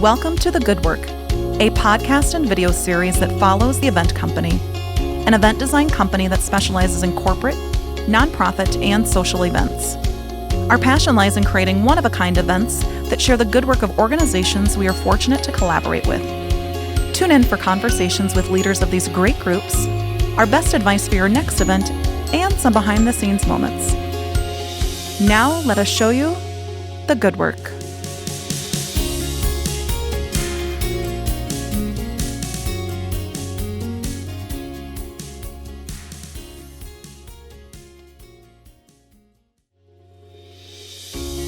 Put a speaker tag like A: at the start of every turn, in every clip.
A: Welcome to The Good Work, a podcast and video series that follows The Event Company, an event design company that specializes in corporate, nonprofit, and social events. Our passion lies in creating one-of-a-kind events that share the good work of organizations we are fortunate to collaborate with. Tune in for conversations with leaders of these great groups, our best advice for your next event, and some behind-the-scenes moments. Now, let us show you the good work.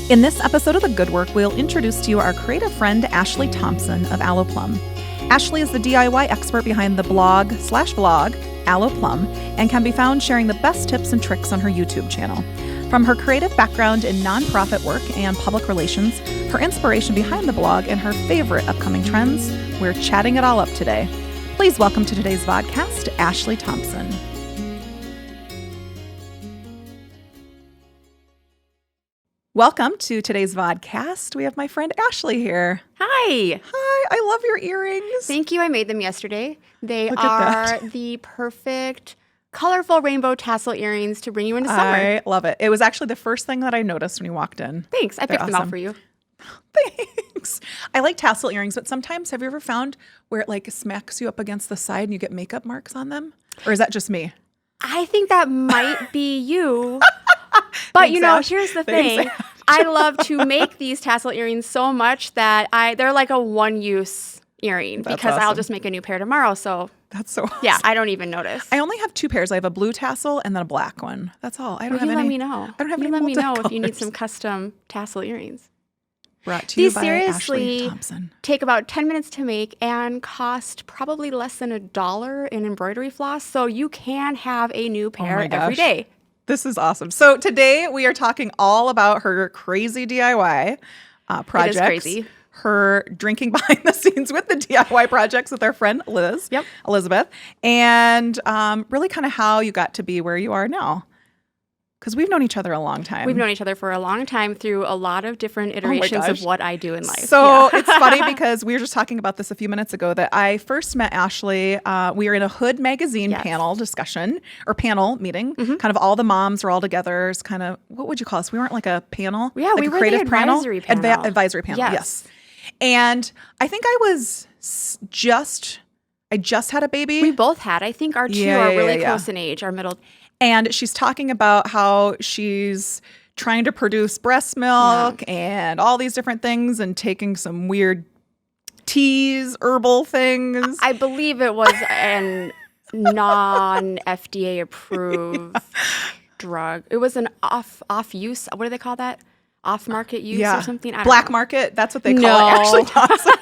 A: In this episode of The Good Work, we'll introduce to you our creative friend, Ashley Thompson of Allo Plum. Ashley is the DIY expert behind the blog, Allo Plum, and can be found sharing the best tips and tricks on her YouTube channel. From her creative background in nonprofit work and public relations, her inspiration behind the blog, and her favorite upcoming trends, we're chatting it all up today. Please welcome to today's vodcast, Ashley Thompson. Welcome to today's vodcast. We have my friend Ashley here.
B: Hi.
A: Hi, I love your earrings.
B: Thank you. I made them yesterday. They
A: Look at
B: are the perfect, colorful rainbow tassel earrings to bring you into summer.
A: I love it. It was actually the first thing that I noticed when you walked in.
B: Thanks. I
A: They're
B: picked them out
A: awesome.
B: for you.
A: Thanks. I like tassel earrings, but sometimes, have you ever found where it like smacks you up against the side and you get makeup marks on them? Or is that just me?
B: I think that might be you. But
A: Thanks,
B: you know,
A: Ash.
B: here's the
A: Thanks,
B: thing. I love to make these tassel earrings so much that they're like a one-use earring.
A: That's
B: because I'll
A: awesome.
B: just make a new pair tomorrow. So
A: That's so awesome.
B: yeah, I don't even notice.
A: I only have two pairs. I have a blue tassel and then a black one. That's all. I don't have
B: you
A: any.
B: let me know.
A: I don't have
B: you
A: any
B: let me know if you need
A: multicolors.
B: some custom tassel earrings.
A: Brought to you
B: These
A: by Ashley
B: seriously
A: Thompson.
B: take about 10 minutes to make and cost probably less than $1 in embroidery floss. So you can have a new pair every
A: gosh.
B: day.
A: This is awesome. So today we are talking all about her crazy DIY projects.
B: It is crazy.
A: Her drinking behind the scenes with the DIY projects with our friend Elizabeth, and really kind of how you got to be where you are now. Because we've known each other a long time.
B: We've known each other for a long time through a lot of different iterations
A: gosh.
B: of what I do in life.
A: So it's funny because we were just talking about this a few minutes ago that I first met Ashley. We were in a Hood magazine panel discussion or panel meeting. Kind of all the moms were all together. It's kind of, what would you call us? We weren't like a panel.
B: Yeah,
A: like
B: we
A: a
B: were
A: creative
B: the advisory panel.
A: Advisory panel. Yes. And I think I was I just had a baby.
B: We both had. I think our two are really close in age, our middle.
A: And she's talking about how she's trying to produce breast milk and all these different things and taking some weird teas, herbal things.
B: I believe it was an non-FDA approved drug. It was an off use. What do they call that? Off-market use or something? I don't
A: Black
B: know.
A: market. That's what they call it. Ashley Thompson.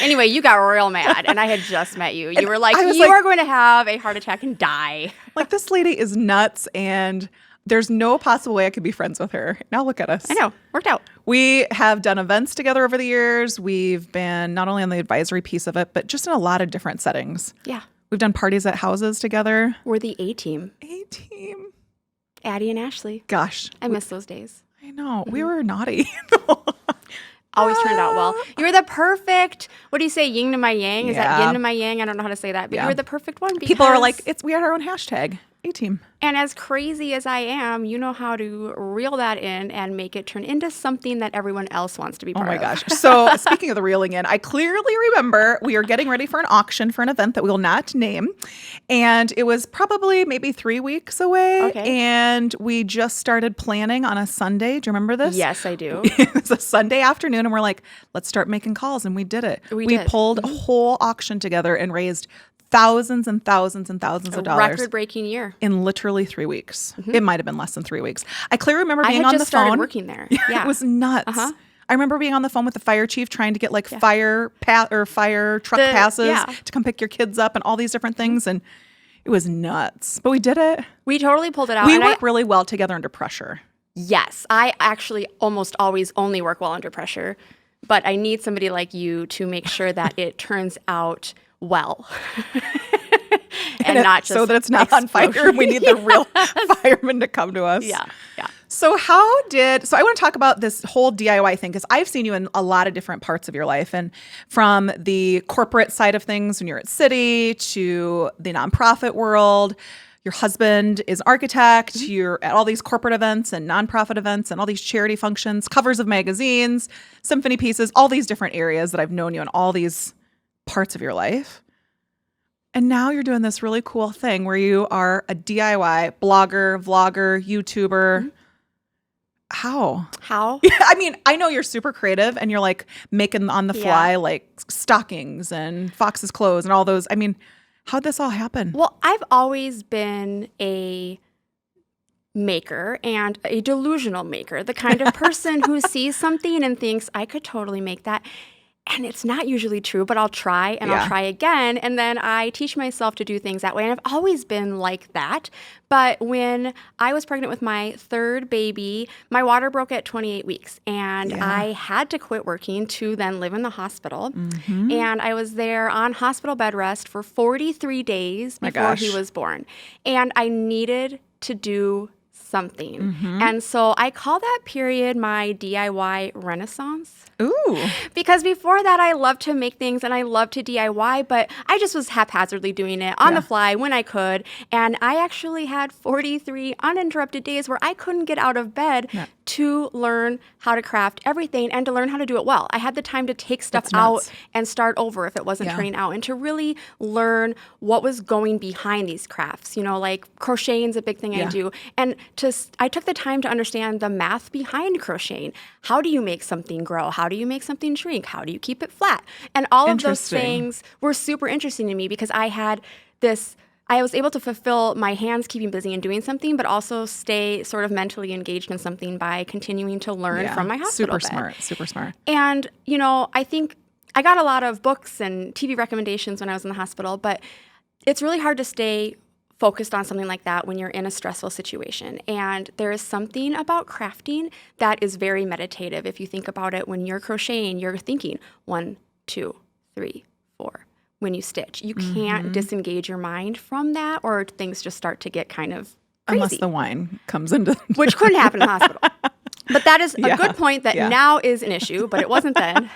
B: Anyway, you got real mad, and I had just met you. You were like,
A: I was
B: you
A: like-
B: are going to have a heart attack and die.
A: Like, this lady is nuts, and there's no possible way I could be friends with her. Now look at us.
B: I know. Worked out.
A: We have done events together over the years. We've been not only on the advisory piece of it, but just in a lot of different settings.
B: Yeah.
A: We've done parties at houses together.
B: We're the A-team.
A: A-team.
B: Addie and Ashley.
A: Gosh.
B: I miss those days.
A: I know. We were naughty.
B: Always turned out well. You were the perfect, what do you say, yin to my yang? Is that
A: Yeah.
B: yin to my yang? I don't know how to say that. But you were the perfect one.
A: People are like,
B: because-
A: we had our own hashtag, A-team.
B: And as crazy as I am, you know how to reel that in and make it turn into something that everyone else wants to be
A: Oh
B: part
A: my
B: of.
A: gosh. So speaking of the reeling in, I clearly remember we are getting ready for an auction for an event that we will not name. And it was probably maybe 3 weeks away.
B: Okay.
A: And we just started planning on a Sunday. Do you remember this?
B: Yes, I do.
A: It was a Sunday afternoon and we're like, let's start making calls. And we did it.
B: We
A: We
B: did.
A: pulled a whole auction together and raised thousands and thousands and thousands of dollars.
B: Record-breaking year.
A: In literally 3 weeks. It might have been less than 3 weeks. I clearly remember
B: I
A: being
B: had
A: on
B: just
A: the
B: started
A: phone.
B: working there.
A: Yeah.
B: Yeah.
A: It was nuts. I remember being on the phone with the fire chief trying to get like fire truck passes to come pick your kids up and all these different things. And it was nuts. But we did it.
B: We totally pulled it out.
A: We
B: and
A: work really well together under pressure.
B: Yes, I actually almost always only work well under pressure, but I need somebody like you to make sure that it turns out well. and not just
A: so that it's not on fire.
B: explosion.
A: We need the real firemen to come to us.
B: Yeah.
A: So I want to talk about this whole DIY thing because I've seen you in a lot of different parts of your life, and from the corporate side of things when you're at Citi to the nonprofit world. Your husband is an architect. You're at all these corporate events and nonprofit events and all these charity functions, covers of magazines, symphony pieces, all these different areas that I've known you in all these parts of your life. And now you're doing this really cool thing where you are a DIY blogger, vlogger, YouTuber. How? Yeah, I mean, I know you're super creative and you're like making on the fly like stockings and fox's clothes and all those. I mean, how'd this all happen?
B: Well, I've always been a maker and a delusional maker, the kind of person who sees something and thinks, I could totally make that. And it's not usually true, but I'll try and I'll try again. And then I teach myself to do things that way. And I've always been like that. But when I was pregnant with my third baby, my water broke at 28 weeks. And I had to quit working to then live in the hospital. Mm-hmm. And I was there on hospital bed rest for 43 days before he was born. And I needed to do something. Mm-hmm. And so I call that period my DIY renaissance.
A: Ooh.
B: Because before that, I loved to make things and I loved to DIY, but I just was haphazardly doing it on the fly when I could. And I actually had 43 uninterrupted days where I couldn't get out of bed to learn how to craft everything and to learn how to do it well. I had the time to take stuff out and start over if it wasn't turning out, and to really learn what was going behind these crafts. You know, like crocheting is a big thing I do. And I took the time to understand the math behind crocheting. How do you make something grow? How do you make something shrink? How do you keep it flat? And all of those things were super interesting to me because I was able to fulfill my hands keeping busy and doing something, but also stay sort of mentally engaged in something by continuing to learn from my hospital bed.
A: Super smart.
B: And, you know, I think I got a lot of books and TV recommendations when I was in the hospital, but it's really hard to stay focused on something like that when you're in a stressful situation. And there is something about crafting that is very meditative. If you think about it, when you're crocheting, you're thinking 1, 2, 3, 4. When you stitch, you can't disengage your mind from that, or things just start to get kind of crazy.
A: Unless the wine comes into
B: which couldn't happen in the hospital. But that is a good point that now is an issue, but it wasn't then.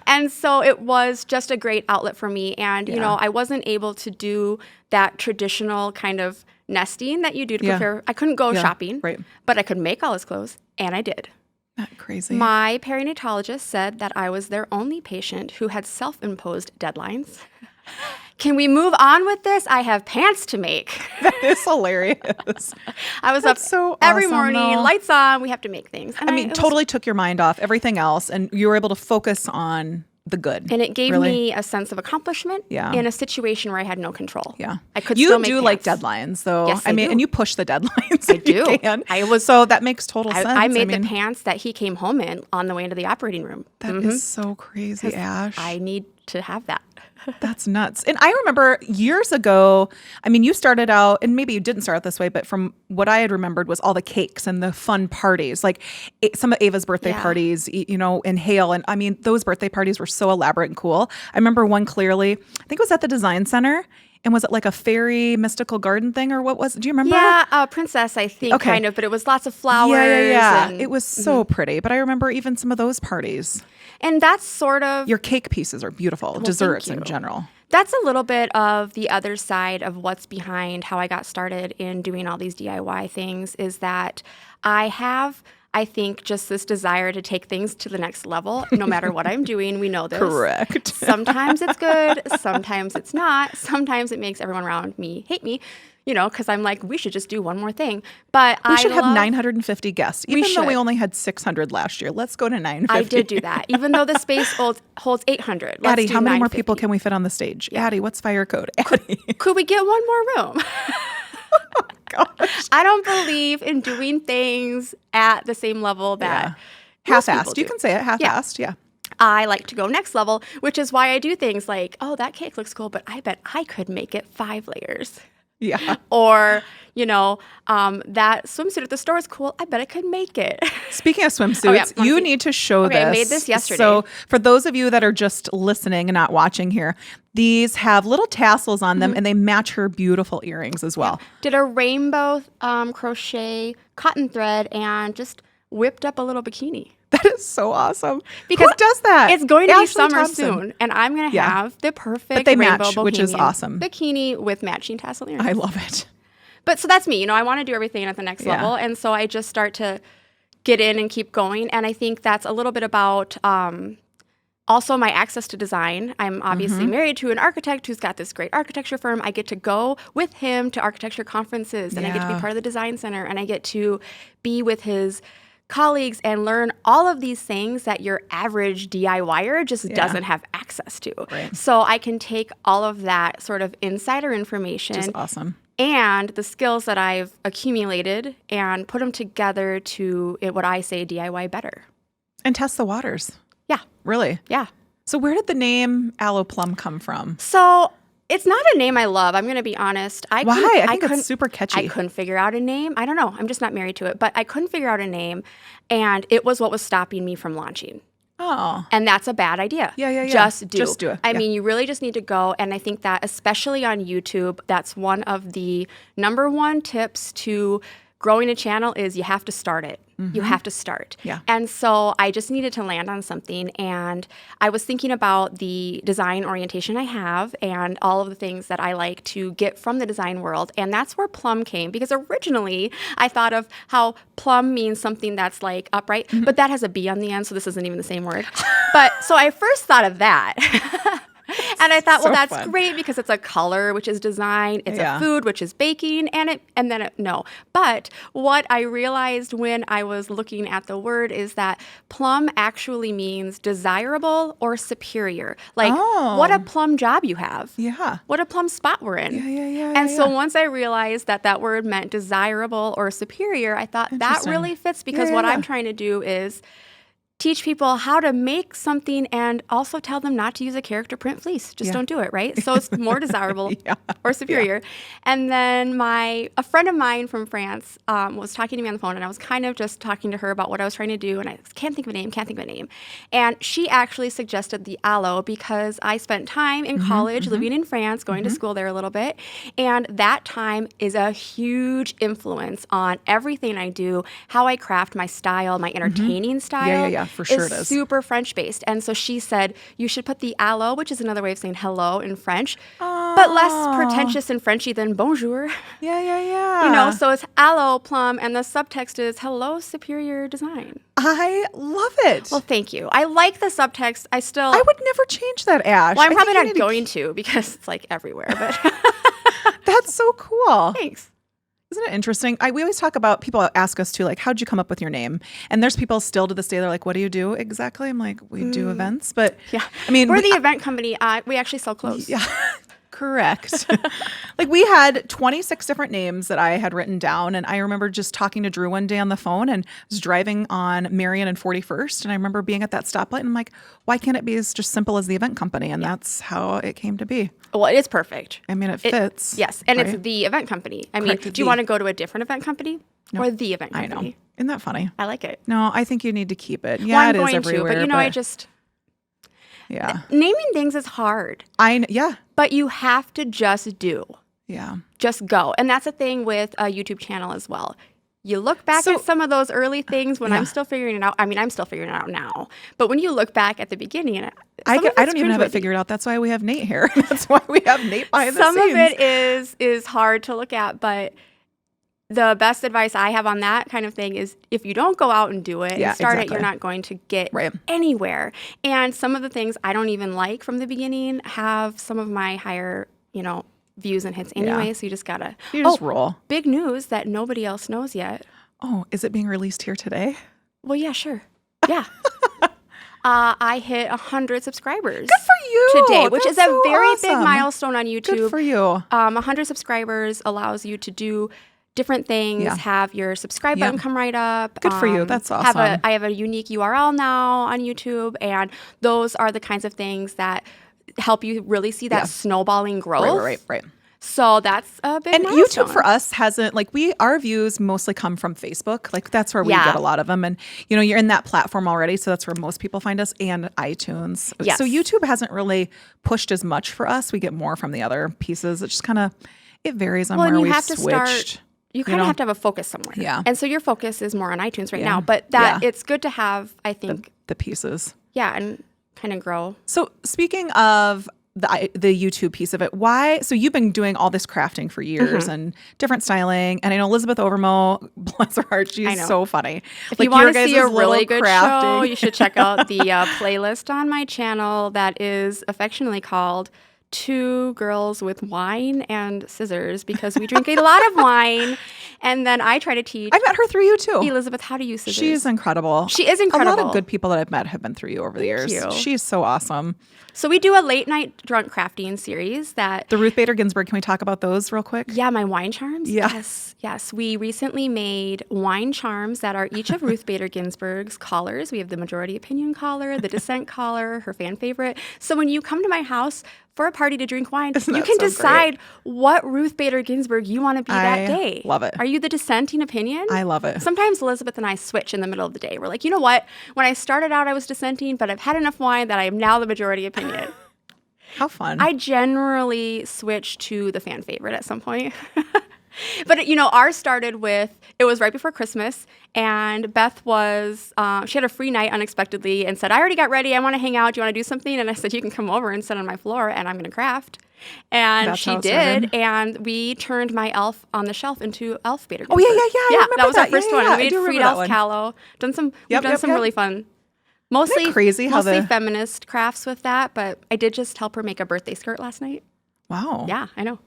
B: And so it was just a great outlet for me. And, you know, I wasn't able to do that traditional kind of nesting that you do to prepare. I couldn't go shopping, but I could make all his clothes, and I did.
A: Not crazy.
B: My perinatologist said that I was their only patient who had self-imposed deadlines. Can we move on with this? I have pants to make.
A: That is hilarious.
B: I was up every morning, lights on, we have to make things. And
A: I mean, totally took your mind off everything else, and you were able to focus on the good.
B: And it gave me a sense of accomplishment in a situation where I had no control.
A: Yeah.
B: I could still make
A: pants. Like deadlines, though.
B: Yes, I
A: mean,
B: do.
A: and you push the deadlines.
B: I do.
A: So that makes total sense.
B: I made the pants that he came home in on the way into the operating room.
A: That is so crazy, Ash.
B: I need to have that.
A: That's nuts. And I remember years ago, I mean, you started out, and maybe you didn't start out this way, but from what I had remembered was all the cakes and the fun parties, like some of Ava's birthday parties, you know, in Hale. And I mean, those birthday parties were so elaborate and cool. I remember one clearly, I think it was at the Design Center. And was it like a fairy mystical garden thing, or what was it? Do you remember?
B: Yeah, princess, I think, kind of, but it was lots of flowers.
A: Yeah.
B: And,
A: it was so pretty. But I remember even some of those parties.
B: And that's sort of...
A: Your cake pieces are beautiful. Well, desserts in general.
B: That's a little bit of the other side of what's behind how I got started in doing all these DIY things, is that I think just this desire to take things to the next level, no matter what I'm doing. We know this.
A: Correct.
B: Sometimes it's good. Sometimes it's not. Sometimes it makes everyone around me hate me, you know, because I'm like, we should just do one more thing. But
A: we should have 950 guests. Even though we only had 600 last year, let's go to 950.
B: I did do that. Even though the space holds 800.
A: Addie, how many more people can we fit on the stage? Yeah. Addie, what's fire code? Addie.
B: Could we get one more room?
A: Oh, gosh.
B: I don't believe in doing things at the same level that
A: half-assed. You can say it, half-assed, yeah.
B: I like to go next level, which is why I do things like, oh, that cake looks cool, but I bet I could make it 5 layers.
A: Yeah.
B: Or, that swimsuit at the store is cool. I bet I could make it.
A: Speaking of swimsuits,
B: you
A: need to show this.
B: I made this yesterday.
A: So for those of you that are just listening and not watching here, these have little tassels on them and they match her beautiful earrings as well.
B: Did a rainbow crochet cotton thread and just whipped up a little bikini.
A: That is so awesome.
B: Because
A: who does that?
B: It's going to be summer
A: Thompson.
B: soon, and I'm going to have the perfect
A: but they
B: rainbow
A: match, which is
B: bohemian
A: awesome.
B: bikini with matching tassel earrings.
A: I love it.
B: But so that's me. I want to do everything at the next level, and so I just start to get in and keep going. And I think that's a little bit about also my access to design. I'm obviously married to an architect who's got this great architecture firm. I get to go with him to architecture conferences, and I get to be part of the design center, and I get to be with his colleagues and learn all of these things that your average DIYer just doesn't have access to.
A: Right.
B: So I can take all of that sort of insider information.
A: Which is awesome.
B: And the skills that I've accumulated and put them together to what I say DIY better.
A: And test the waters.
B: Yeah.
A: Really?
B: Yeah.
A: So where did the name Allo Plum come from?
B: So it's not a name I love. I'm going to be honest.
A: Why? I think it's super catchy.
B: I couldn't figure out a name. I don't know. I'm just not married to it. But I couldn't figure out a name. And it was what was stopping me from launching.
A: Oh.
B: And that's a bad idea.
A: Yeah.
B: Just do.
A: Just do it.
B: I mean, you really just need to go. And I think that especially on YouTube, that's one of the number one tips to growing a channel is you have to start it. You have to start.
A: Yeah.
B: And so I just needed to land on something. And I was thinking about the design orientation I have and all of the things that I like to get from the design world. And that's where plum came. Because originally I thought of how plum means something that's like upright, but that has a B on the end. So this isn't even the same word. But so I first thought of that. And I thought, well, that's
A: fun.
B: great because it's a color, which is design. It's a food, which is baking, no. But what I realized when I was looking at the word is that plum actually means desirable or superior. Like, what a plum job you have.
A: Yeah.
B: What a plum spot we're in.
A: Yeah.
B: And so once I realized that word meant desirable or superior, I thought that really fits because what I'm trying to do is teach people how to make something and also tell them not to use a character print fleece. Just don't do it, right? So it's more desirable or superior. And then a friend of mine from France was talking to me on the phone, and I was kind of just talking to her about what I was trying to do, and I can't think of a name. And she actually suggested the Allo because I spent time in college living in France, going to school there a little bit, and that time is a huge influence on everything I do, how I craft my style, my entertaining style.
A: Yeah. For sure it is.
B: Super French-based. And so she said, you should put the allo, which is another way of saying hello in French, but less pretentious and Frenchy than bonjour.
A: Yeah.
B: So it's Allo Plum, and the subtext is hello, superior design.
A: I love it.
B: Well, thank you. I like the subtext.
A: I would never change that, Ash.
B: Well, I'm probably not going to because it's like everywhere, but
A: that's so cool.
B: Thanks.
A: Isn't it interesting? We always talk about, people ask us too, like, how'd you come up with your name? And there's people still to this day, they're like, what do you do exactly? I'm like, we do events. But
B: yeah,
A: I mean,
B: we're the event company. We actually sell clothes.
A: Yeah, correct. Like we had 26 different names that I had written down. And I remember just talking to Drew one day on the phone and was driving on Marion and 41st. And I remember being at that stoplight and I'm like, why can't it be as just simple as the event company? And that's how it came to be.
B: Well, it is perfect.
A: I mean, it fits.
B: Yes. And
A: right?
B: It's the event company. I mean,
A: Correct.
B: do you want to go to a different event company or the event
A: I
B: company?
A: know. Isn't that funny?
B: I like it.
A: No, I think you need to keep it. Yeah,
B: well, I'm
A: it is
B: going
A: everywhere.
B: to, but I just...
A: Yeah.
B: Naming things is hard.
A: Yeah.
B: But you have to just do.
A: Yeah.
B: Just go. And that's a thing with a YouTube channel as well. You look back at some of those early things when I'm still figuring it out. I mean, I'm still figuring it out now. But when you look back at the beginning,
A: I don't even have it figured out. That's why we have Nate here. That's why we have Nate behind the scenes.
B: Some of it is hard to look at, but the best advice I have on that kind of thing is if you don't go out and do it and start it, you're not going to get anywhere. And some of the things I don't even like from the beginning have some of my higher, views and hits anyway. So you just gotta
A: roll.
B: Big news that nobody else knows yet.
A: Oh, is it being released here today?
B: Well, yeah, sure. Yeah. I hit 100 subscribers.
A: Good for you.
B: Today, which is a very
A: awesome.
B: big milestone on YouTube.
A: Good for you.
B: 100 subscribers allows you to do different things, have your subscribe button come right up.
A: Good for you. That's awesome.
B: I have a unique URL now on YouTube, and those are the kinds of things that help you really see that snowballing growth.
A: Right.
B: So that's a big
A: And
B: milestone.
A: YouTube for us hasn't, like, our views mostly come from Facebook. Like, that's where we
B: Yeah.
A: get a lot of them. And, you're in that platform already. So that's where most people find us, and iTunes.
B: Yes.
A: So YouTube hasn't really pushed as much for us. We get more from the other pieces. It just kind of, it varies on
B: Well, and
A: where
B: you
A: we've
B: have to
A: switched.
B: start. You kind of have to have a focus somewhere.
A: Yeah.
B: And so your focus is more on iTunes right
A: Yeah.
B: now. But it's good to have, I think,
A: the pieces.
B: yeah, and kind of grow.
A: So speaking of the YouTube piece of it, why? So you've been doing all this crafting for years and different styling, and I know Elizabeth Overmo, bless her heart, she's so funny.
B: If you want to see a really good show, you should check out the playlist on my channel that is affectionately called Two Girls with Wine and Scissors, because we drink a lot of wine, and then I try to teach.
A: I met her through you too.
B: Elizabeth, how to use scissors.
A: She's incredible.
B: She is incredible.
A: A lot of good people that I've met have been through you over the years.
B: you.
A: She's so awesome.
B: So we do a late night drunk crafting series that.
A: The Ruth Bader Ginsburg, can we talk about those real quick?
B: Yeah, my wine charms.
A: Yeah.
B: Yes. We recently made wine charms that are each of Ruth Bader Ginsburg's collars. We have the majority opinion collar, the dissent collar, her fan favorite. So when you come to my house for a party to drink wine, you can decide what Ruth Bader Ginsburg you want to be that day.
A: Love it.
B: Are you the dissenting opinion?
A: I love it.
B: Sometimes Elizabeth and I switch in the middle of the day. We're like, you know what? When I started out, I was dissenting, but I've had enough wine that I am now the majority opinion.
A: How fun.
B: I generally switch to the fan favorite at some point. But, ours started with, it was right before Christmas, and Beth was, she had a free night unexpectedly and said, I already got ready. I want to hang out. Do you want to do something? And I said, you can come over and sit on my floor, and I'm going to craft. And
A: That's how
B: she
A: it started.
B: did, and we turned my elf on the shelf into Elf Bader
A: Oh,
B: Ginsburg.
A: yeah. I remember
B: that was our
A: that.
B: first
A: Yeah,
B: one.
A: yeah,
B: We
A: I
B: made
A: do remember
B: Freed
A: that
B: Elf
A: one.
B: Callow. We've done some really fun. Mostly
A: crazy how
B: mostly
A: the-
B: feminist crafts with that, but I did just help her make a birthday skirt last night.
A: Wow.
B: Yeah, I know.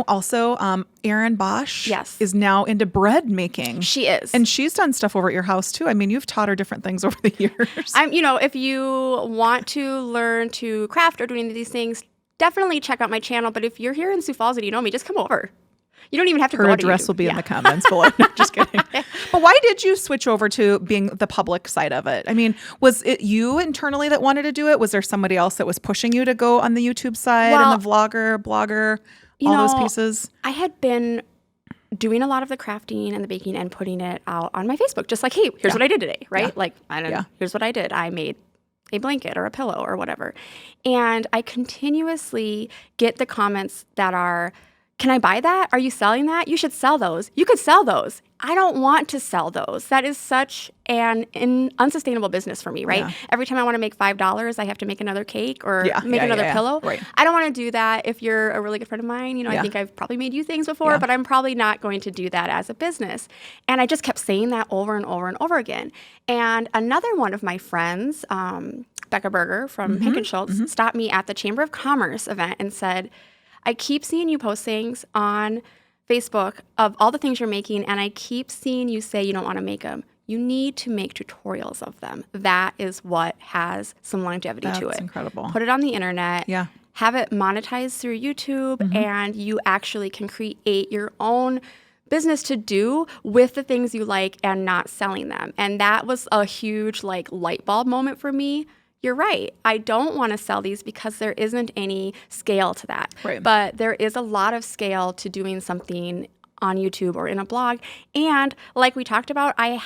A: Also, Erin Bosch
B: Yes.
A: is now into bread making.
B: She is.
A: And she's done stuff over at your house too. I mean, you've taught her different things over the years.
B: If you want to learn to craft or do any of these things, definitely check out my channel. But if you're here in Sioux Falls and you know me, just come over. You don't even have to
A: Her
B: go to
A: address
B: YouTube.
A: will be in the comments below. No, just kidding. But why did you switch over to being the public side of it? I mean, was it you internally that wanted to do it? Was there somebody else that was pushing you to go on the YouTube side and the vlogger, blogger, all those pieces?
B: I had been doing a lot of the crafting and the baking and putting it out on my Facebook, just like, hey, here's what I did today, right?
A: Yeah.
B: Like, I don't know, here's what I did. I made a blanket or a pillow or whatever. And I continuously get the comments that are, can I buy that? Are you selling that? You should sell those. You could sell those. I don't want to sell those. That is such an unsustainable business for me, right?
A: Yeah.
B: Every time I want to make $5, I have to make another cake or make
A: Yeah,
B: another
A: yeah.
B: pillow.
A: Right.
B: I don't want to do that. If you're a really good friend of mine, I think I've probably made you things before, but I'm probably not going to do that as a business. And I just kept saying that over and over and over again. And another one of my friends, Becca Berger from Pink and Schultz, stopped me at the Chamber of Commerce event and said, I keep seeing you post things on Facebook of all the things you're making, and I keep seeing you say you don't want to make them. You need to make tutorials of them. That is what has some longevity to it.
A: That's incredible.
B: Put it on the internet.
A: Yeah.
B: Have it monetized through YouTube, and you actually can create your own business to do with the things you like and not selling them. And that was a huge light bulb moment for me. You're right. I don't want to sell these because there isn't any scale to that.
A: Right.
B: But there is a lot of scale to doing something on YouTube or in a blog. And like we talked about, I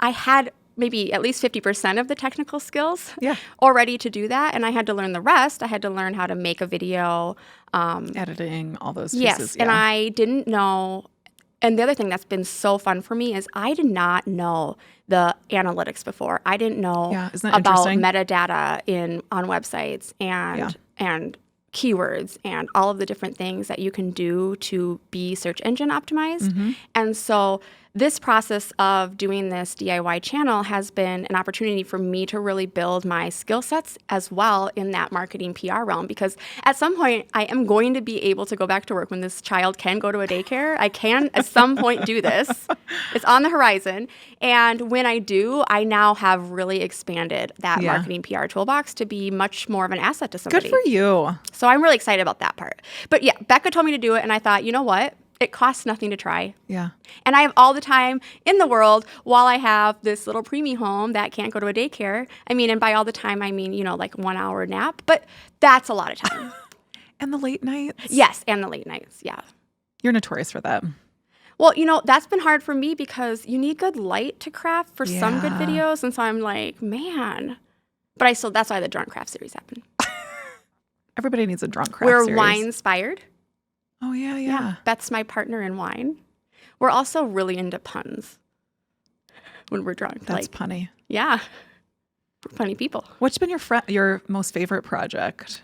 B: had maybe at least 50% of the technical skills already to do that. And I had to learn the rest. I had to learn how to make a video.
A: Editing, all those pieces.
B: Yes. And I didn't know. And the other thing that's been so fun for me is I did not know the analytics before. I didn't know
A: Isn't that
B: about
A: interesting?
B: metadata on websites and keywords and all of the different things that you can do to be search engine optimized. And so this process of doing this DIY channel has been an opportunity for me to really build my skill sets as well in that marketing PR realm, because at some point I am going to be able to go back to work when this child can go to a daycare. I can at some point do this. It's on the horizon. And when I do, I now have really expanded that marketing PR toolbox to be much more of an asset to somebody.
A: Good for you.
B: So I'm really excited about that part. But yeah, Becca told me to do it, and I thought, you know what? It costs nothing to try.
A: Yeah.
B: And I have all the time in the world while I have this little preemie home that can't go to a daycare. I mean, and by all the time, I mean, 1 hour nap, but that's a lot of time.
A: And the late nights?
B: Yes, and the late nights, yeah.
A: You're notorious for that.
B: Well, that's been hard for me because you need good light to craft for some good videos. And so I'm like, man. But that's why the drunk craft series happened.
A: Everybody needs a drunk craft
B: We're
A: series.
B: wine-inspired.
A: Oh, yeah.
B: Beth's my partner in wine. We're also really into puns when we're drunk.
A: That's punny.
B: Yeah. We're funny people.
A: What's been your most favorite project?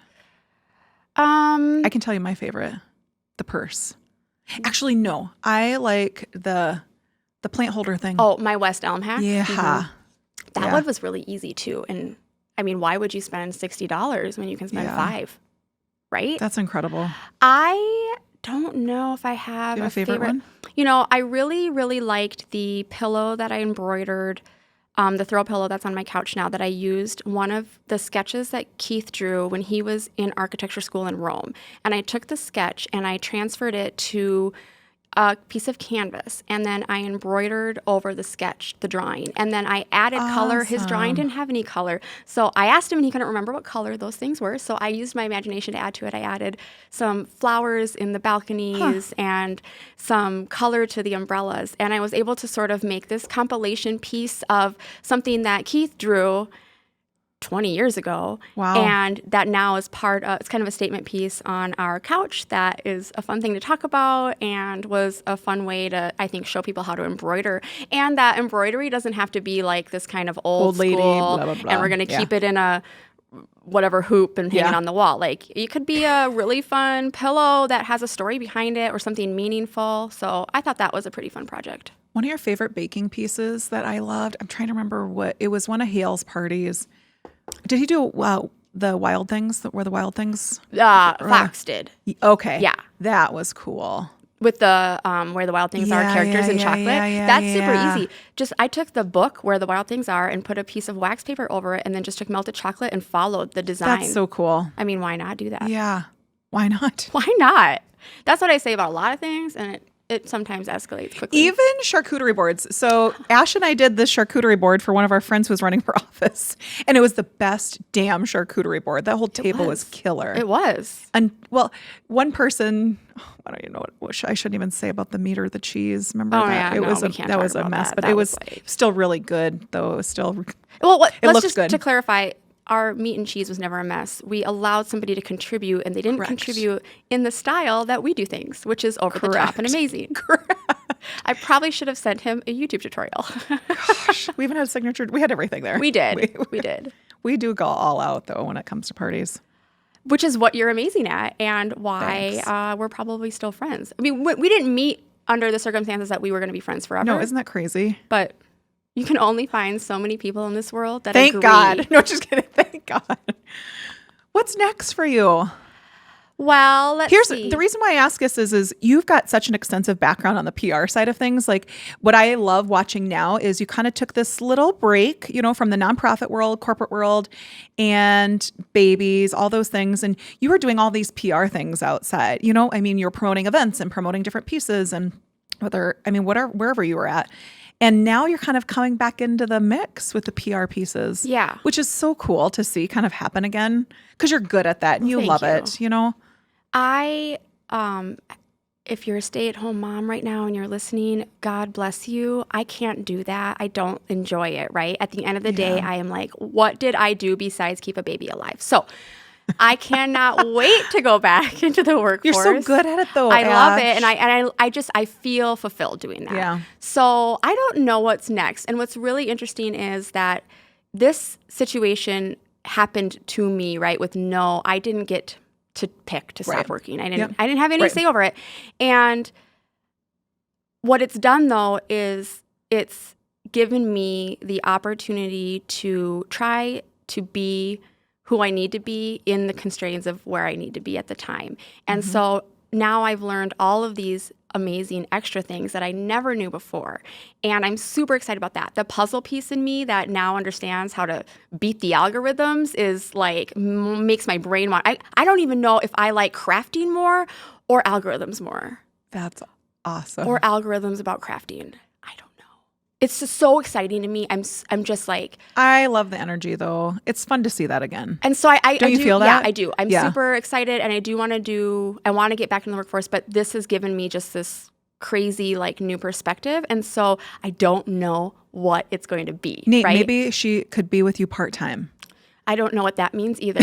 A: I can tell you my favorite. The purse. Actually, no. I like the plant holder thing.
B: Oh, my West Elm hack?
A: Yeah.
B: Mm-hmm. That one was really easy, too. And, I mean, why would you spend $60 when you can spend $5? Right?
A: That's incredible.
B: I don't know if I have
A: a favorite one.
B: I really, really liked the pillow that I embroidered, the throw pillow that's on my couch now that I used one of the sketches that Keith drew when he was in architecture school in Rome. And I took the sketch and I transferred it to a piece of canvas, and then I embroidered over the sketch, the drawing, and then I added color. His drawing didn't have any color, so I asked him and he couldn't remember what color those things were, so I used my imagination to add to it. I added some flowers in the balconies and some color to the umbrellas, and I was able to sort of make this compilation piece of something that Keith drew 20 years ago.
A: Wow.
B: And that now is it's kind of a statement piece on our couch that is a fun thing to talk about and was a fun way to, I think, show people how to embroider. And that embroidery doesn't have to be like this kind of old
A: lady,
B: school,
A: blah, blah, blah.
B: and we're going to keep it in a whatever hoop and hang it on the wall. Like, it could be a really fun pillow that has a story behind it or something meaningful. So I thought that was a pretty fun project.
A: One of your favorite baking pieces that I loved, I'm trying to remember what, it was one of Hale's parties. Did he do the wild things? Were the wild things?
B: Fox did.
A: Okay.
B: Yeah.
A: That was cool.
B: With the where the wild things are characters in chocolate. That's super easy. I took the book where the wild things are and put a piece of wax paper over it and then just took melted chocolate and followed the design.
A: That's so cool.
B: I mean, why not do that?
A: Yeah. Why not?
B: Why not? That's what I say about a lot of things, and it sometimes escalates quickly.
A: Even charcuterie boards. So Ash and I did this charcuterie board for one of our friends who was running for office. And it was the best damn charcuterie board. That whole table was killer.
B: It was.
A: And one person, I don't even know what I shouldn't even say about the meat or the cheese. Remember that? That was a mess. But it was still really good, though. It was still
B: to clarify, our meat and cheese was never a mess. We allowed somebody to contribute, and they didn't contribute in the style that we do things, which is over the top and amazing. I probably should have sent him a YouTube tutorial.
A: Gosh, we even had a signature. We had everything there.
B: We did. We did.
A: We do go all out, though, when it comes to parties.
B: Which is what you're amazing at, and why we're probably still friends. I mean, we didn't meet under the circumstances that we were going to be friends forever.
A: No, isn't that crazy?
B: But you can only find so many people in this world that
A: Thank
B: agree.
A: God. No, just kidding. Thank God. What's next for you?
B: Well, let's see.
A: The reason why I ask this is you've got such an extensive background on the PR side of things. Like, what I love watching now is you kind of took this little break, from the nonprofit world, corporate world, and babies, all those things. And you were doing all these PR things outside. I mean, you're promoting events and promoting different pieces and wherever you were at. And now you're kind of coming back into the mix with the PR pieces.
B: Yeah.
A: Which is so cool to see kind of happen again because you're good at that and you love it,
B: I, if you're a stay-at-home mom right now and you're listening, God bless you. I can't do that. I don't enjoy it, right? At the end of the day, I am like, what did I do besides keep a baby alive? So I cannot wait to go back into the workforce.
A: You're so good at it, though.
B: I love it, and I feel fulfilled doing that.
A: Yeah.
B: So I don't know what's next. And what's really interesting is that this situation happened to me, right? I didn't get to pick to stop working. I didn't have any say over it. And what it's done, though, is it's given me the opportunity to try to be who I need to be in the constraints of where I need to be at the time. And so now I've learned all of these amazing extra things that I never knew before. And I'm super excited about that. The puzzle piece in me that now understands how to beat the algorithms is like, makes my brain want. I don't even know if I like crafting more or algorithms more.
A: That's awesome.
B: Or algorithms about crafting. I don't know. it's just so exciting to me. I'm just like,
A: I love the energy though. It's fun to see that again.
B: and so I
A: Don't you feel that?
B: Yeah, I do. I'm super excited, and I want to get back in the workforce, but this has given me just this crazy like new perspective, and so I don't know what it's going to be.
A: Nate,
B: right?
A: maybe she could be with you part-time.
B: I don't know what that means either.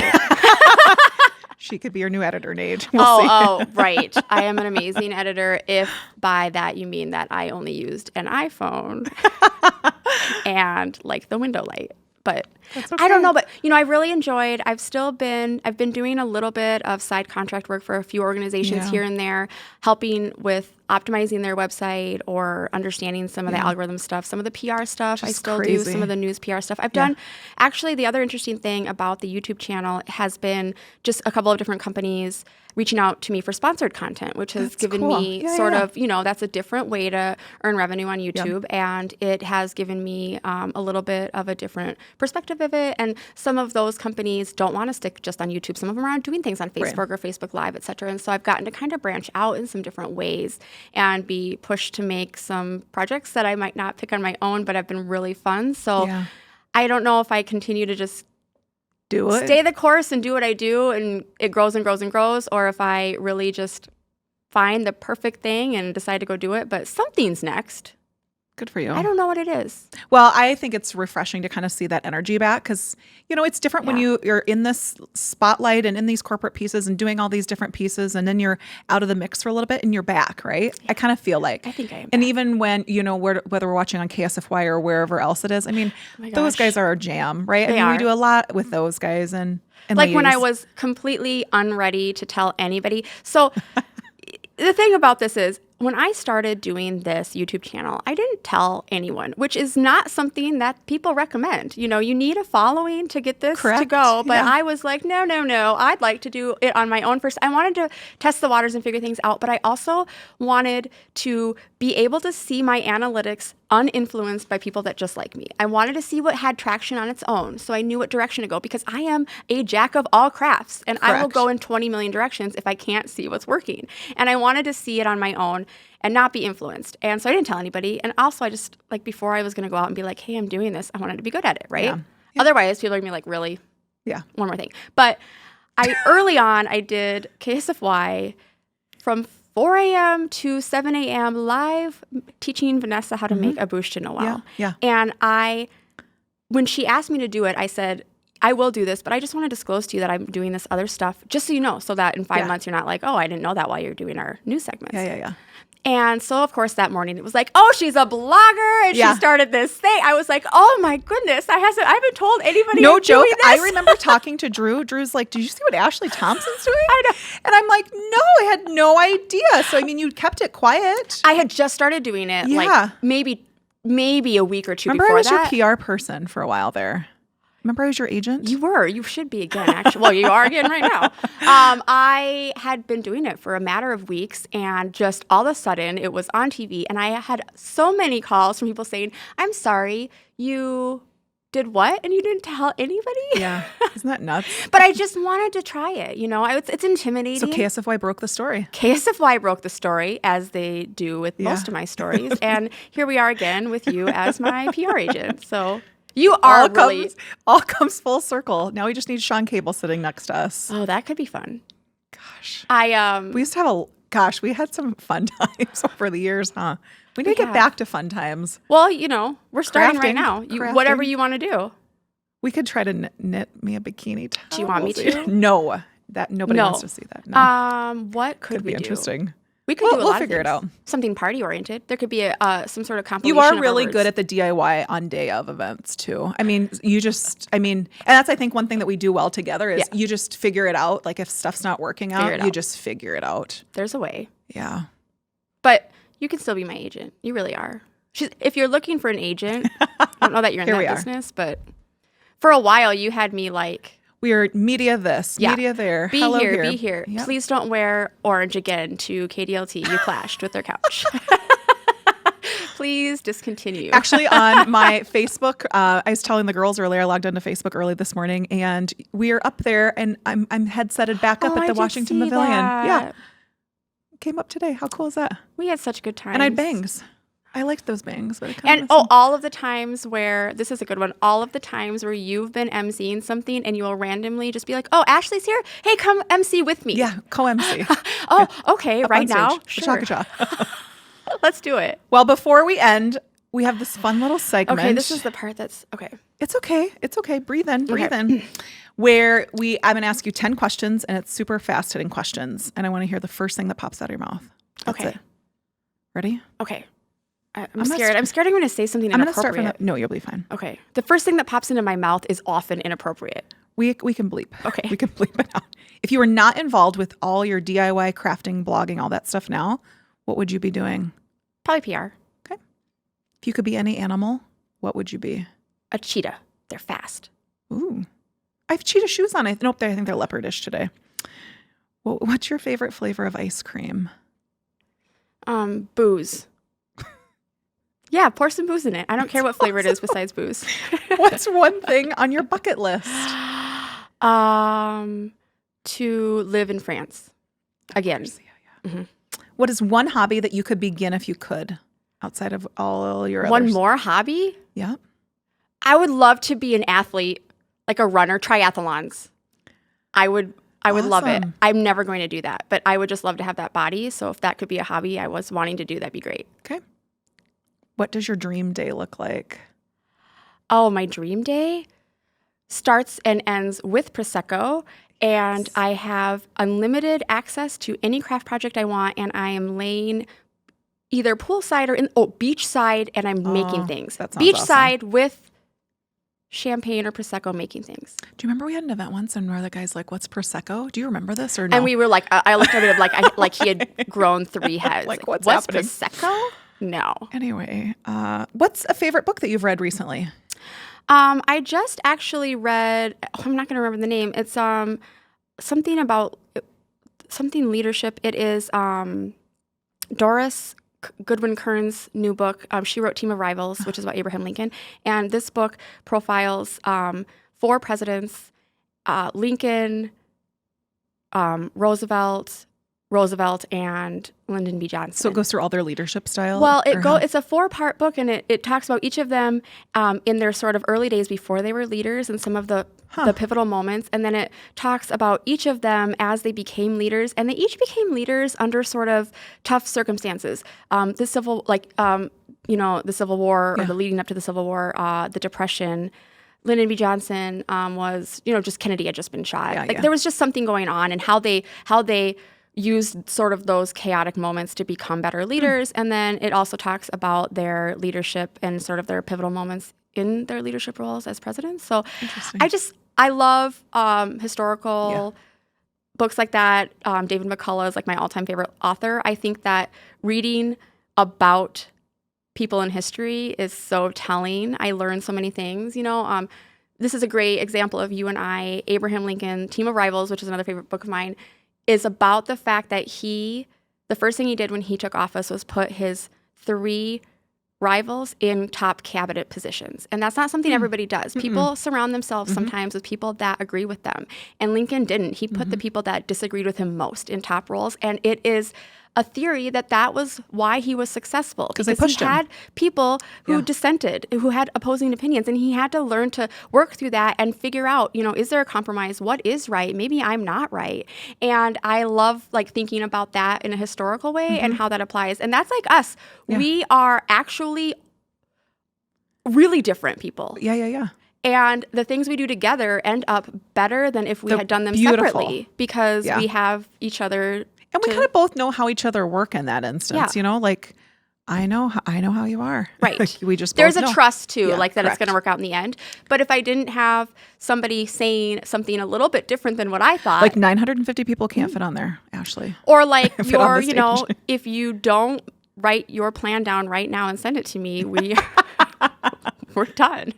A: She could be your new editor, Nate. We'll see.
B: Oh, right. I am an amazing editor. If by that you mean that I only used an iPhone and like the window light. But
A: That's okay.
B: I don't know. But, I really enjoyed, I've been doing a little bit of side contract work for a few organizations here and there, helping with optimizing their website or understanding some of the algorithm stuff, some of the PR stuff. I still do some of the news PR stuff. I've done, actually, the other interesting thing about the YouTube channel has been just a couple of different companies reaching out to me for sponsored content, which has given me sort of, that's a different way to earn revenue on YouTube. And it has given me a little bit of a different perspective of it. And some of those companies don't want to stick just on YouTube. Some of them are doing things on Facebook or Facebook Live, et cetera. And so I've gotten to kind of branch out in some different ways and be pushed to make some projects that I might not pick on my own, but have been really fun. So I don't know if I continue to just stay the course and do what I do and it grows and grows and grows, or if I really just find the perfect thing and decide to go do it. But something's next.
A: Good for you.
B: I don't know what it is.
A: Well, I think it's refreshing to kind of see that energy back because, it's different when you're in this spotlight and in these corporate pieces and doing all these different pieces, and then you're out of the mix for a little bit and you're back, right? I kind of feel like.
B: I think I am.
A: And even when, whether we're watching on KSFY or wherever else it is, those guys are our jam, right? We do a lot with those guys and like
B: ladies. When I was completely unready to tell anybody. So the thing about this is, when I started doing this YouTube channel, I didn't tell anyone, which is not something that people recommend. You need a following to get this to go. But I was like, no. I'd like to do it on my own first. I wanted to test the waters and figure things out. But I also wanted to be able to see my analytics uninfluenced by people that just like me. I wanted to see what had traction on its own, so I knew what direction to go, because I am a jack of all crafts, and I will go in 20 million directions if I can't see what's working. And I wanted to see it on my own and not be influenced. And so I didn't tell anybody. And also I just, before I was going to go out and be like, hey, I'm doing this, I wanted to be good at it, right? Yeah. Otherwise, people are going to be like, really? Yeah. One more thing. But early on, I did KSFY from 4 a.m. to 7 a.m. live teaching Vanessa how to make a bouche de Noël.
A: Yeah.
B: And when she asked me to do it, I said, I will do this, but I just want to disclose to you that I'm doing this other stuff, just so you know, so that in 5 months you're not like, oh, I didn't know that while you're doing our news segments.
A: Yeah.
B: And so, of course, that morning it was like, oh, she's a blogger, and she started this thing. I was like, oh my goodness, I haven't told anybody.
A: No
B: I'm
A: joke.
B: Doing this.
A: I remember talking to Drew. Drew's like, did you see what Ashley Thompson's doing?
B: I know.
A: And I'm like, no, I had no idea. So you kept it quiet.
B: I had just started doing it, like maybe a week or two
A: Remember
B: before
A: I was
B: that.
A: your PR person for a while there. Remember I was your agent?
B: You were. You should be again, actually. Well, you are again right now. I had been doing it for a matter of weeks, and just all of a sudden it was on TV, and I had so many calls from people saying, I'm sorry, you did what? And you didn't tell anybody?
A: Yeah. Isn't that nuts?
B: But I just wanted to try it. It's intimidating.
A: So KSFY broke the story.
B: KSFY broke the story, as they do with most of my stories. And here we are again with you as my PR agent. So you are
A: all comes full circle. Now we just need Sean Cable sitting next to us.
B: Oh, that could be fun.
A: Gosh.
B: We
A: used to have we had some fun times over the years, huh? We need to get back to fun times.
B: Well, we're starting right now. Whatever you want to do.
A: We could try to knit me a bikini top.
B: Do you want me to?
A: No. Nobody wants to see that. No.
B: What could we
A: be
B: do?
A: Interesting.
B: We could do a lot
A: we'll
B: of
A: figure it out.
B: Something party oriented. There could be some sort of compilation.
A: You are really good at the DIY on day of events too. And that's I think one thing that we do well together is you just figure it out. Like if stuff's not working out, you just figure it out.
B: There's a way.
A: Yeah.
B: But you can still be my agent. You really are. If you're looking for an agent, I don't know that you're in that business, but for a while you had me like,
A: we are media this, media there.
B: Be here. Yep. Please don't wear orange again to KDLT. You clashed with their couch. Please discontinue.
A: Actually, on my Facebook, I was telling the girls earlier, I logged onto Facebook early this morning, and we are up there, and I'm headsetted back up at the Washington Pavilion.
B: That.
A: Yeah. Came up today. How cool is that?
B: We had such good times.
A: And I had bangs. I liked those bangs, but it kind
B: And
A: of
B: all of the times where, this is a good one, all of the times where you've been emceeing something and you will randomly just be like, oh, Ashley's here. Hey, come MC with me.
A: yeah, co-MC.
B: Oh, okay,
A: Up
B: right
A: on stage.
B: now? Sure.
A: Cha-cha-cha.
B: Let's do it.
A: Well, before we end, we have this fun little segment.
B: Okay, this is the part that's, okay.
A: It's okay. It's okay. Breathe in. Breathe
B: Okay.
A: in. Where I'm going to ask you 10 questions, and it's super fast-hitting questions. And I want to hear the first thing that pops out of your mouth. That's
B: Okay.
A: it. Ready?
B: Okay. I'm
A: gonna
B: scared. I'm scared I'm going to say something
A: I'm going to start
B: inappropriate.
A: from the... No, you'll be fine.
B: Okay. The first thing that pops into my mouth is often inappropriate.
A: We can bleep.
B: Okay.
A: We can bleep it out. If you were not involved with all your DIY, crafting, blogging, all that stuff now, what would you be doing?
B: Probably PR.
A: Okay. If you could be any animal, what would you be?
B: A cheetah. They're fast.
A: Ooh. I have cheetah shoes on. I think they're leopardish today. Well, what's your favorite flavor of ice cream?
B: Booze. Yeah, pour some booze in it. I don't care what flavor it is besides booze.
A: What's one thing on your bucket list?
B: To live in France. Again.
A: Yeah. Mm-hmm. What is one hobby that you could begin if you could, outside of all your
B: One
A: others?
B: more hobby?
A: Yeah.
B: I would love to be an athlete, like a runner, triathlons. I would love it.
A: Awesome.
B: I'm never going to do that, but I would just love to have that body. So if that could be a hobby I was wanting to do, that'd be great.
A: Okay. What does your dream day look like?
B: Oh, my dream day starts and ends with Prosecco, and I have unlimited access to any craft project I want, and I am laying either poolside or beachside, and I'm making things.
A: That sounds
B: Beachside with champagne or Prosecco, making things.
A: Do you remember we had an event once and where the guy's like, "What's Prosecco?" Do you remember this or no?
B: And we were like, I looked at it like he had grown 3 heads.
A: Like, what's
B: what's
A: happening?
B: Prosecco? No.
A: Anyway, what's a favorite book that you've read recently?
B: I just actually read, I'm not going to remember the name. It's something about something leadership. It is Doris Goodwin Kern's new book. She wrote Team of Rivals, which is about Abraham Lincoln. And this book profiles 4 presidents, Lincoln, Roosevelt, and Lyndon B. Johnson.
A: So it goes through all their leadership style?
B: Well,
A: or how?
B: it's a 4-part book, and it talks about each of them in their sort of early days before they were leaders and some of the pivotal moments. And then it talks about each of them as they became leaders, and they each became leaders under sort of tough circumstances. The Civil War, or the leading up to the Civil War, the Depression. Lyndon B. Johnson was, just Kennedy had just been shot. There was just something going on, and how they used sort of those chaotic moments to become better leaders. And then it also talks about their leadership and sort of their pivotal moments in their leadership roles as presidents. So I love historical books like that. David McCullough is like my all-time favorite author. I think that reading about people in history is so telling. I learned so many things, This is a great example of you and I, Abraham Lincoln, Team of Rivals, which is another favorite book of mine, is about the fact that the first thing he did when he took office was put his 3 rivals in top cabinet positions. And that's not something everybody does. People surround themselves sometimes with people that agree with them. And Lincoln didn't. He put the people that disagreed with him most in top roles. And it is a theory that was why he was successful. Because he had people who dissented, who had opposing opinions, and he had to learn to work through that and figure out, is there a compromise? What is right? Maybe I'm not right. And I love thinking about that in a historical way and how that applies. And that's like us. Yeah. We are actually really different people.
A: Yeah.
B: And the things we do together end up better than if we had done them separately, because we have each other.
A: And we kind of both know how each other work in that instance, I know how you are.
B: Right.
A: We just
B: There's
A: both
B: a
A: know.
B: trust too, that
A: correct.
B: it's going to work out in the end. But if I didn't have somebody saying something a little bit different than what I thought,
A: 950 people can't fit on there, Ashley.
B: Or
A: Fit on the stage.
B: if you don't write your plan down right now and send it to me, we're done.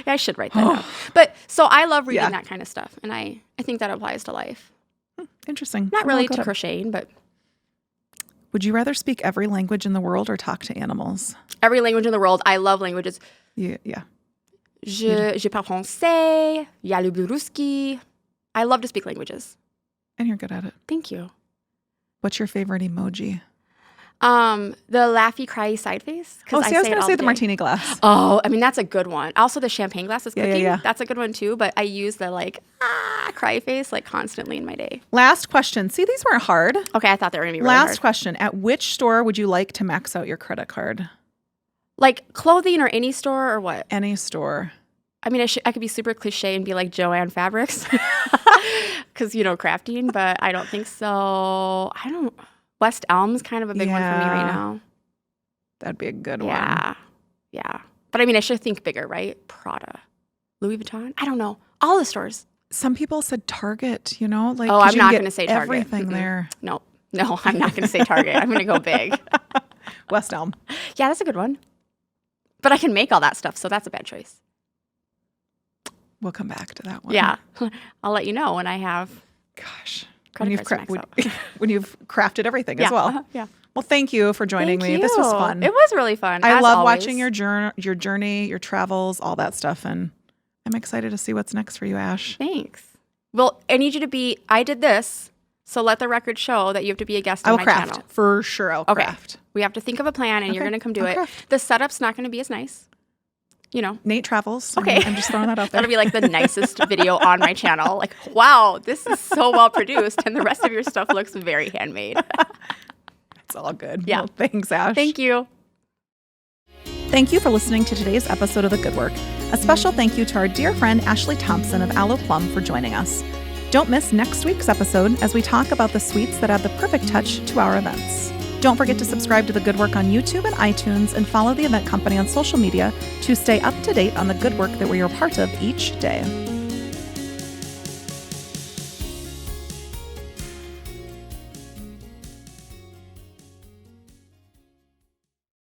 B: I should write that down. But so I love reading that kind of stuff, and I think that applies to life.
A: Interesting.
B: Not really to crocheting, but
A: would you rather speak every language in the world or talk to animals?
B: Every language in the world. I love languages.
A: Yeah.
B: Je parle français, y a le ruski. I love to speak languages.
A: And you're good at it.
B: Thank you.
A: What's your favorite emoji?
B: The laughy, cryy side face.
A: Oh, see, I was going to say the martini glass.
B: Oh, I mean, that's a good one. Also, the champagne glass is cooking.
A: Yeah.
B: That's a good one, too. But I use the, cry face, constantly in my day.
A: Last question. See, these weren't hard.
B: Okay, I thought they were going to be really hard.
A: Last question. At which store would you like to max out your credit card?
B: Like clothing or any store or what?
A: Any store.
B: I mean, I could be super cliche and be like Joanne Fabrics because, crafting, but I don't think so. West Elm's kind of a big one for me right now.
A: That'd be a good one.
B: Yeah. But I mean, I should think bigger, right? Prada, Louis Vuitton. I don't know. All the stores.
A: Some people said Target,
B: I'm not going to say Target.
A: Everything there.
B: No, I'm not going to say Target. I'm going to go big.
A: West Elm.
B: Yeah, that's a good one. But I can make all that stuff, so that's a bad choice.
A: We'll come back to that one.
B: Yeah. I'll let you know when I have
A: when you've crafted everything as well.
B: Yeah.
A: Well, thank you for joining me.
B: You.
A: This was fun.
B: It was really fun.
A: I love
B: always.
A: watching your journey, your travels, all that stuff. And I'm excited to see what's next for you, Ash.
B: Thanks. Well, I need you to I did this, so let the record show that you have to be a guest on my channel.
A: Craft. For sure, I'll craft.
B: We have to think of a plan, and you're going to come do it. Craft. The setup's not going to be as nice.
A: Nate travels.
B: Okay.
A: I'm just throwing that out there.
B: That'll be the nicest video on my channel. Wow, this is so well produced, and the rest of your stuff looks very handmade.
A: It's all good.
B: Yeah.
A: Well, thanks, Ash.
B: Thank you.
A: Thank you for listening to today's episode of The Good Work. A special thank you to our dear friend Ashley Thompson of Allo Plum for joining us. Don't miss next week's episode as we talk about the sweets that add the perfect touch to our events. Don't forget to subscribe to The Good Work on YouTube and iTunes and follow the event company on social media to stay up to date on the good work that we are part of each day.